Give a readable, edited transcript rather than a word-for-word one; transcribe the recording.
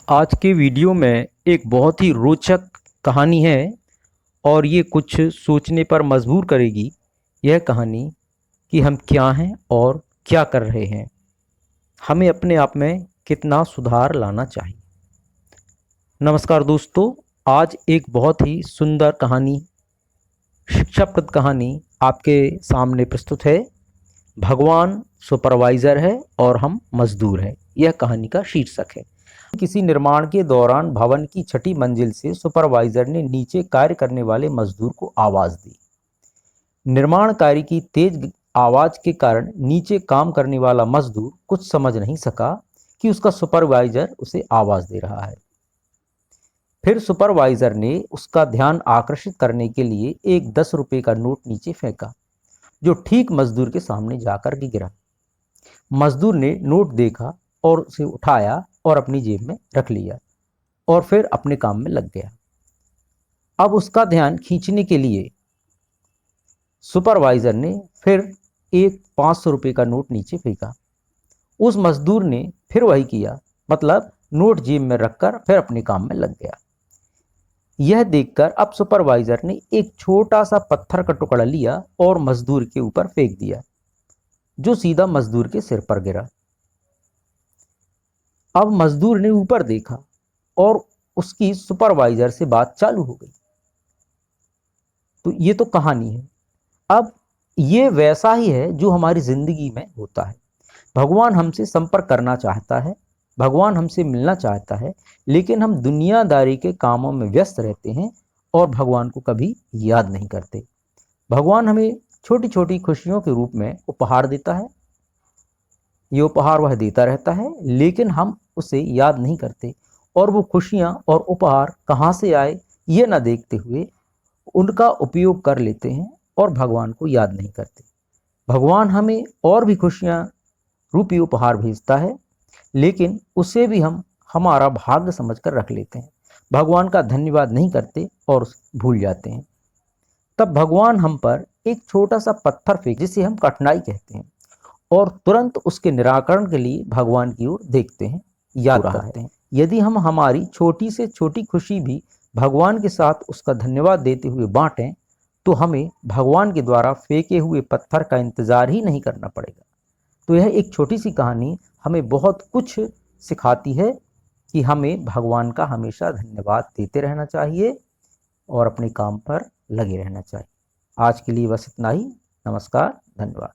आज के वीडियो में एक बहुत ही रोचक कहानी है और ये कुछ सोचने पर मजबूर करेगी। यह कहानी कि हम क्या हैं और क्या कर रहे हैं, हमें अपने आप में कितना सुधार लाना चाहिए। नमस्कार दोस्तों, आज एक बहुत ही सुंदर कहानी, शिक्षाप्रद कहानी आपके सामने प्रस्तुत है। भगवान सुपरवाइज़र है और हम मजदूर हैं, यह कहानी का शीर्षक है। किसी निर्माण के दौरान भवन की छठी मंजिल से सुपरवाइजर ने नीचे कार्य करने वाले मजदूर को आवाज दी। निर्माण कार्य की तेज आवाज के कारण नीचे काम करने वाला मजदूर कुछ समझ नहीं सका कि उसका सुपरवाइजर उसे आवाज दे रहा है। फिर सुपरवाइजर ने उसका ध्यान आकर्षित करने के लिए एक 10 रुपए का नोट नीचे फेंका, जो ठीक मजदूर के सामने जाकर गिरा। मजदूर ने नोट देखा और उसे उठाया और अपनी जेब में रख लिया और फिर अपने काम में लग गया। अब उसका ध्यान खींचने के लिए सुपरवाइजर ने फिर एक 500 रुपये का नोट नीचे फेंका। उस मजदूर ने फिर वही किया, मतलब नोट जेब में रखकर फिर अपने काम में लग गया। यह देखकर अब सुपरवाइजर ने एक छोटा सा पत्थर का टुकड़ा लिया और मजदूर के ऊपर फेंक दिया, जो सीधा मजदूर के सिर पर गिरा। अब मजदूर ने ऊपर देखा और उसकी सुपरवाइजर से बात चालू हो गई। तो ये तो कहानी है। अब ये वैसा ही है जो हमारी जिंदगी में होता है। भगवान हमसे संपर्क करना चाहता है, भगवान हमसे मिलना चाहता है, लेकिन हम दुनियादारी के कामों में व्यस्त रहते हैं और भगवान को कभी याद नहीं करते। भगवान हमें छोटी छोटी खुशियों के रूप में उपहार देता है। ये उपहार वह देता रहता है, लेकिन हम उसे याद नहीं करते और वो खुशियाँ और उपहार कहाँ से आए ये ना देखते हुए उनका उपयोग कर लेते हैं और भगवान को याद नहीं करते। भगवान हमें और भी खुशियाँ रूपी उपहार भेजता है, लेकिन उसे भी हम हमारा भाग्य समझकर रख लेते हैं। भगवान का धन्यवाद नहीं करते और भूल जाते हैं। तब भगवान हम पर एक छोटा सा पत्थर फेंक, जिसे हम कठिनाई कहते हैं, और तुरंत उसके निराकरण के लिए भगवान की ओर देखते हैं, याद करते हैं। यदि हम हमारी छोटी से छोटी खुशी भी भगवान के साथ उसका धन्यवाद देते हुए बांटें, तो हमें भगवान के द्वारा फेंके हुए पत्थर का इंतजार ही नहीं करना पड़ेगा। तो यह एक छोटी सी कहानी हमें बहुत कुछ सिखाती है कि हमें भगवान का हमेशा धन्यवाद देते रहना चाहिए और अपने काम पर लगे रहना चाहिए। आज के लिए बस इतना ही। नमस्कार, धन्यवाद।